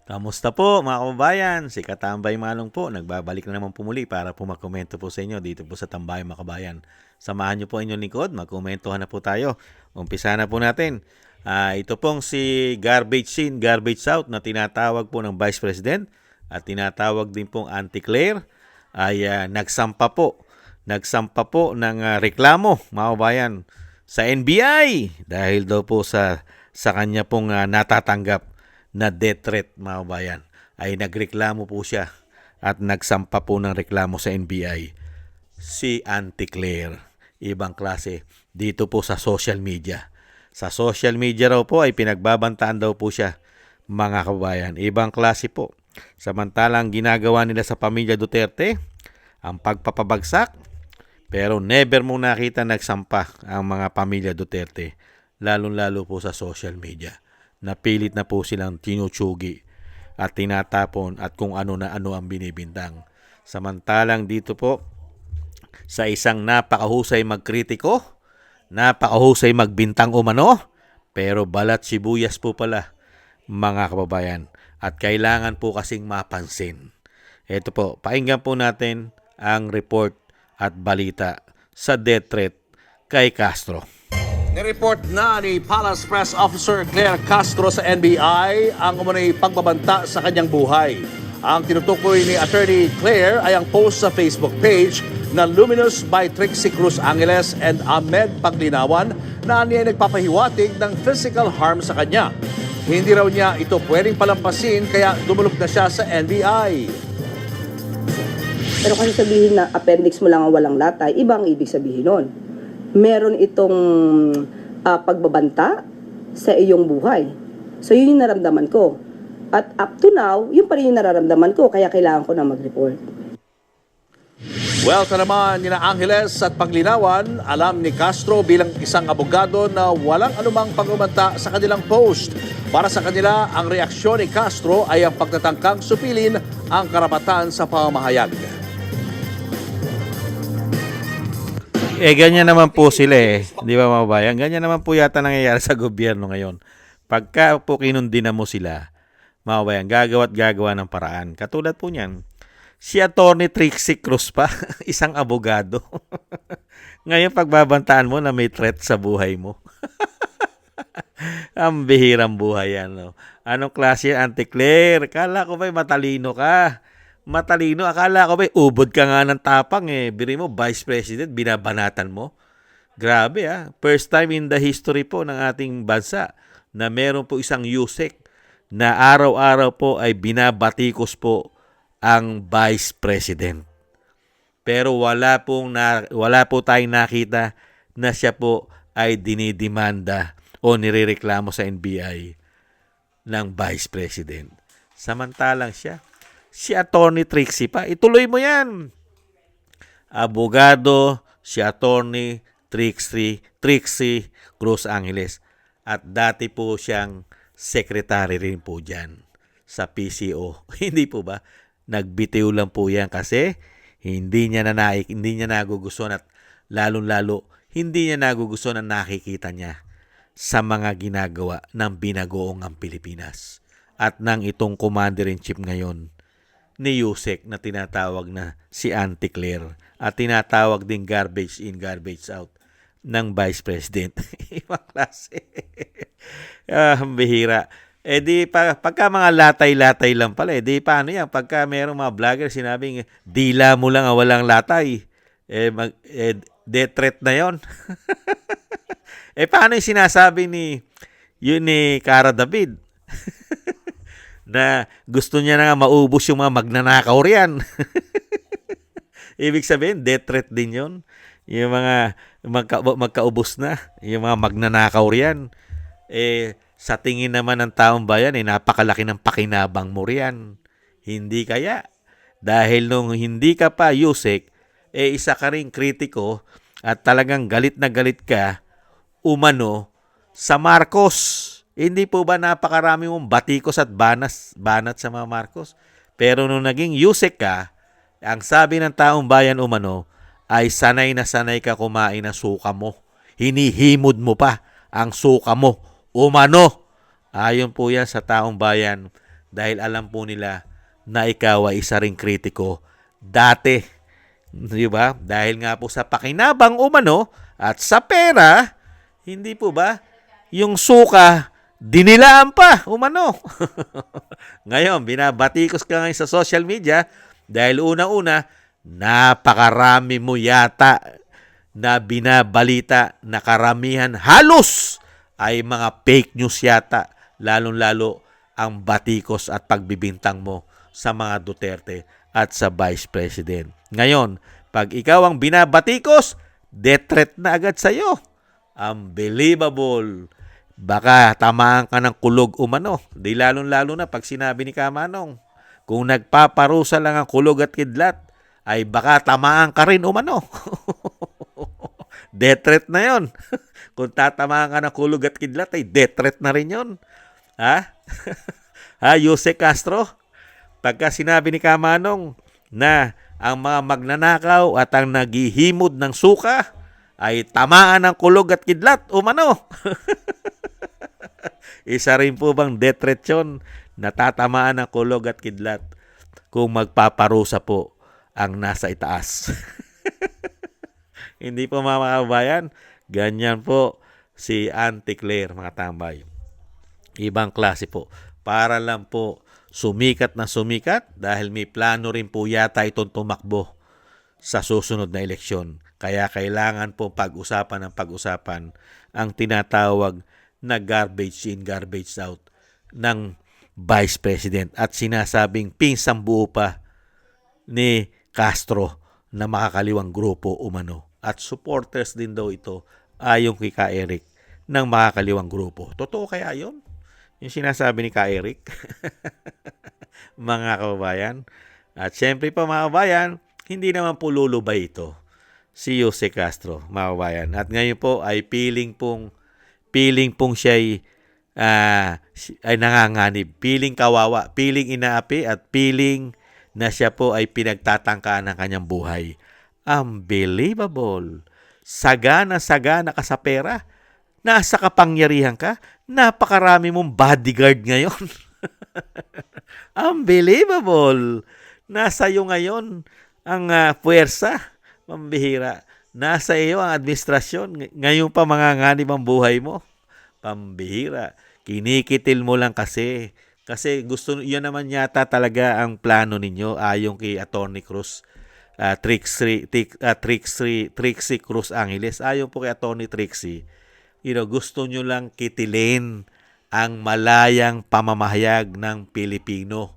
Kamusta po mga kababayan? Si Katambay Manong po, nagbabalik na naman po muli para po magkomento po sa inyo dito po sa Tambay Makabayan. Samahan niyo po inyong lingkod, magkomentuhan na po tayo. Umpisa na po natin. Ito pong si Garbage In, Garbage Out na tinatawag po ng Vice President at tinatawag din pong Auntie Claire ay nagsampa po. Nagsampa po ng reklamo mga kababayan sa NBI dahil daw po sa kanya pong natatanggap na death threat mga kabayan ay nagreklamo po siya at nagsampa po ng reklamo sa NBI si Auntie Claire. Ibang klase dito po sa social media. Sa social media raw po ay pinagbabantaan daw po siya mga kabayan. Ibang klase po. Samantalang ginagawa nila sa pamilya Duterte ang pagpapabagsak pero never mo nakita nagsampa ang mga pamilya Duterte lalong-lalo po sa social media. Napilit na po silang tinutsugi at tinatapon at kung ano na ano ang binibintang. Samantalang dito po sa isang napakahusay magkritiko, napakahusay magbintang umano, pero balat sibuyas po pala mga kababayan at kailangan po kasing mapansin. Ito po, pakinggan po natin ang report at balita sa death threat kay Castro. Nireport na ni Palace Press Officer Claire Castro sa NBI ang umunay pagbabanta sa kanyang buhay. Ang tinutukoy ni Attorney Claire ay ang post sa Facebook page na Luminous by Trixie Cruz Angeles and Ahmed Paglinawan na niya ay nagpapahiwatig ng physical harm sa kanya. Hindi raw niya ito pwedeng palampasin kaya dumulog na siya sa NBI. Pero kasi sabihin na appendix mo lang ang walang latay, iba ang ibig sabihin nun. Meron itong pagbabanta sa iyong buhay. So yun yung naramdaman ko. At up to now, yun pa rin yung nararamdaman ko, kaya kailangan ko na mag-report. Well, ito naman ni Angeles at Paglinawan, alam ni Castro bilang isang abogado na walang anumang pagbabanta sa kanilang post. Para sa kanila, ang reaksyon ni Castro ay ang pagtatangkang supilin ang karapatan sa pamamahayag. Ganyan naman po sila Di ba mga bayan? Ganyan naman po yata nangyayari sa gobyerno ngayon. Pagka po kinundina mo sila, mga bayan, gagawa ng paraan. Katulad po niyan, si Atty. Trixie Cruz pa, isang abogado. Ngayon pagbabantaan mo na may threat sa buhay mo. Ang bihirang buhay yan. No? Anong klase yan, Auntie Claire? Kala ko ba'y matalino ka? Matalino. Akala ko ba'y ubod ka nga ng tapang Biri mo, Vice President, binabanatan mo. Grabe First time in the history po ng ating bansa na meron po isang USEC na araw-araw po ay binabatikos po ang Vice President. Pero wala po tayong nakita na siya po ay dinidemanda o nirereklamo sa NBI ng Vice President. Samantalang si Atty. Trixie pa, ituloy mo yan. Abogado, si Atty. Trixie Cruz Angeles. At dati po siyang secretary rin po dyan sa PCO. Hindi po ba? Nagbitiw lang po yan kasi hindi niya nagugustuhan at lalong-lalo hindi niya nagugustuhan na nakikita niya sa mga ginagawa ng binagoong ang Pilipinas at ng itong Commander-in-Chief ngayon ni USEC na tinatawag na si Auntie Claire at tinatawag din garbage in, garbage out ng Vice President. Ibang klase. Bihira. Pagka mga latay-latay lang pala, paano yan? Pagka mayroong mga vlogger sinabing, dila mo lang walang latay, death threat na yon. Paano yung sinasabi ni Cara David? Na gusto niya na nga maubos yung mga magnanakaw riyan. Ibig sabihin, death threat din yon. Yung mga magkaubos na, yung mga magnanakaw riyan. Sa tingin naman ng taong bayan, napakalaki ng pakinabang mo riyan. Hindi kaya? Dahil nung hindi ka pa Yusek, isa ka rin kritiko at talagang galit na galit ka, umano, sa Marcos. Hindi po ba napakarami mong batikos at banat sa mga Marcos? Pero nung naging Yusek ka, ang sabi ng taong bayan umano, ay sanay na sanay ka kumain ng suka mo. Hinihimod mo pa ang suka mo. Umano. Ayon po yan sa taong bayan dahil alam po nila na ikaw ay isa ring kritiko dati. Di ba? Dahil nga po sa pakinabang umano at sa pera, hindi po ba, yung suka, dinilaan pa umano. Ngayon, binabatikos ka ngayon sa social media dahil una-una, napakarami mo yata na binabalita na karamihan halos ay mga fake news yata, lalong-lalo ang batikos at pagbibintang mo sa mga Duterte at sa Vice President. Ngayon, pag ikaw ang binabatikos, death threat na agad sa'yo. Unbelievable. Baka tamaan ka ng kulog umano. Di lalong-lalo na pag sinabi ni Kamanong, kung nagpaparusa lang ang kulog at kidlat, ay baka tamaan ka rin umano. Death threat na yon. Kung tatamaan ka ng kulog at kidlat, ay death threat na rin yon. Ha? Jose Castro? Pagka sinabi ni Kamanong na ang mga magnanakaw at ang naghihimod ng suka ay tamaan ng kulog at kidlat, umano. Isa rin po bang death threat yun? Natatamaan ng kulog at kidlat kung magpaparusa po ang nasa itaas. Hindi po mga kababayan, ganyan po si Auntie Claire, mga tambay. Ibang klase po. Para lang po sumikat na sumikat dahil may plano rin po yata itong tumakbo sa susunod na eleksyon. Kaya kailangan po pag-usapan ng pag-usapan ang tinatawag na garbage in, garbage out ng Vice President at sinasabing pinsang buo pa ni Castro na makakaliwang grupo umano. At supporters din daw ito ayon kay Ka Eric ng makakaliwang grupo. Totoo kaya yun? Yung sinasabi ni Ka Eric? Mga kababayan. At syempre pa mga kababayan, hindi naman po lulubay ito si Jose Castro, mga kababayan. At ngayon po ay piling pong siya ay nanganganib. Piling kawawa, piling inaapi at piling na siya po ay pinagtatangkaan ng kanyang buhay. Unbelievable. Sagana ka sa pera. Nasa kapangyarihan ka. Napakarami mong bodyguard ngayon. Unbelievable. Nasa iyo ngayon ang puwersa. Pambihira. Nasa iyo ang administrasyon. Ngayon pa manganganib ang buhay mo. Pambihira. Kinikitil mo lang kasi. Kasi gusto, yan naman yata talaga ang plano ninyo ayon kay Attorney Cruz. Trixie Cruz Angeles. Ayon po kay Attorney Trixie, gusto nyo lang kitilin ang malayang pamamahayag ng Pilipino.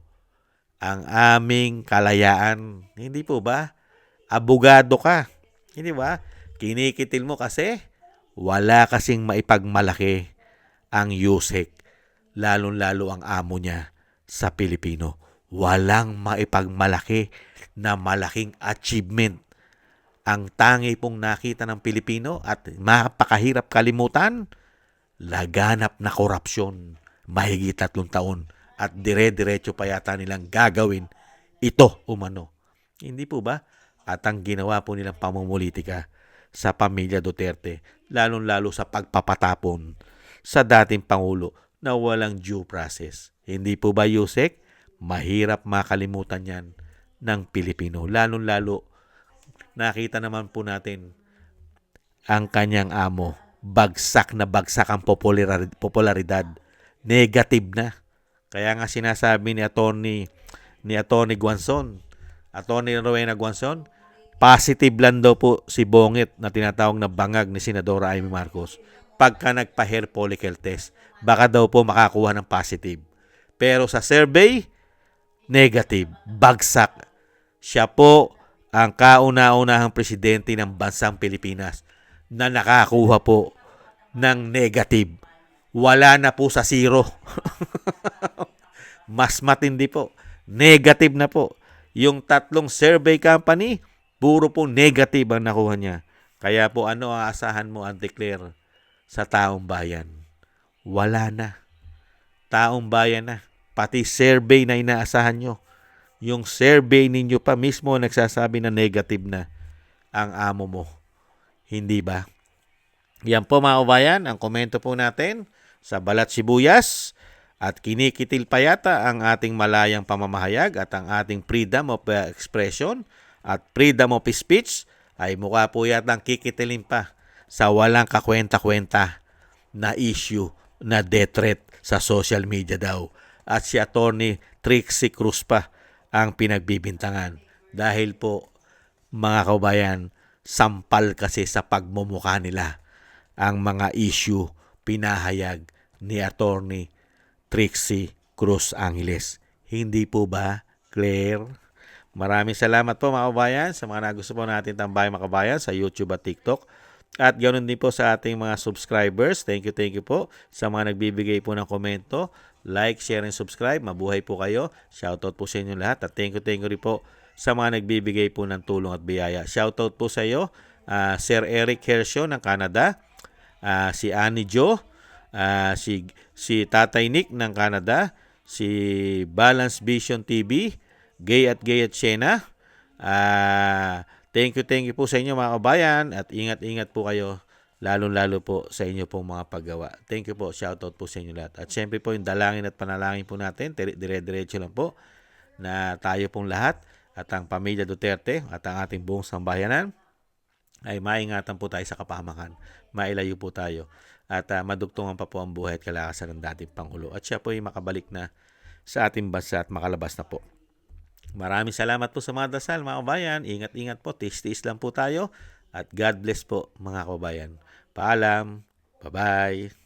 Ang aming kalayaan. Hindi po ba? Abogado ka. Hindi ba? Kinikitil mo kasi wala kasing maipagmalaki ang Yusek. Lalong-lalo ang amo niya sa Pilipino. Walang maipagmalaki na malaking achievement. Ang tangi pong nakita ng Pilipino at mapakahirap kalimutan, laganap na korupsyon, mahigit 3 taon at dire-diretso pa yata nilang gagawin ito umano. Hindi po ba? At ang ginawa po nilang pamumulitika sa pamilya Duterte, lalong-lalo sa pagpapatapon sa dating Pangulo na walang due process. Hindi po ba, Yusek? Mahirap makalimutan yan ng Pilipino. Lalong-lalo, nakita naman po natin ang kanyang amo. Bagsak na bagsak ang popularidad. Negative na. Kaya nga sinasabi ni Atty. Guanzon, Atty. Rowena Guanzon, positive lang daw po si Bongit na tinatawag na bangag ni Senadora Amy Marcos pagka nagpa-hair follicle test. Baka daw po makakuha ng positive. Pero sa survey, negative. Bagsak. Siya po ang kauna-unahang presidente ng bansang Pilipinas na nakakuha po ng negative. Wala na po sa zero. Mas matindi po. Negative na po. Yung 3 survey company, puro po negative ang nakuha niya. Kaya po ano ang asahan mo, Auntie Claire, sa taong bayan? Wala na. Taong bayan na. Pati survey na inaasahan nyo. Yung survey ninyo pa mismo nagsasabi na negative na ang amo mo. Hindi ba? Yan po mga kabayan, ang komento po natin sa Balat Sibuyas. at kinikitil pa yata ang ating malayang pamamahayag at ang ating freedom of expression at freedom of speech, ay mukha po yata ang kikitilin pa sa walang kakwenta-kwenta na issue na death threat sa social media daw. At si Attorney Trixie Cruz pa ang pinagbibintangan. Dahil po, mga kabayan, sampal kasi sa pagmumukha nila ang mga issue pinahayag ni Attorney Trixie Cruz Angeles. Hindi po ba, Claire? Maraming salamat po mga kabayan sa mga nagusto po natin Tambayang Mga Kabayan sa YouTube at TikTok. At ganoon din po sa ating mga subscribers. Thank you po sa mga nagbibigay po ng komento. Like, share, and subscribe. Mabuhay po kayo. Shoutout po sa inyo lahat. At thank you rin po sa mga nagbibigay po ng tulong at biyaya. Shoutout po sa iyo, Sir Eric Hershaw ng Canada, si Annie Jo, si Tatay Nick ng Canada, si Balance Vision TV, Gay at Shena. Thank you po sa inyo mga kabayan at ingat-ingat po kayo lalo-lalo po sa inyo pong mga paggawa. Thank you po, shoutout po sa inyo lahat. At syempre po yung dalangin at panalangin po natin, dire-diretso lang po na tayo pong lahat at ang pamilya Duterte at ang ating buong sambayanan ay maingatan po tayo sa kapahamakan, mailayo po tayo at madugtungan pa po ang buhay at kalakasan ng dating Pangulo at siya po ay makabalik na sa ating bansa at makalabas na po. Maraming salamat po sa mga dasal mga kabayan. Ingat-ingat po, tiis-tiis lang po tayo at God bless po mga kabayan. Paalam, bye-bye.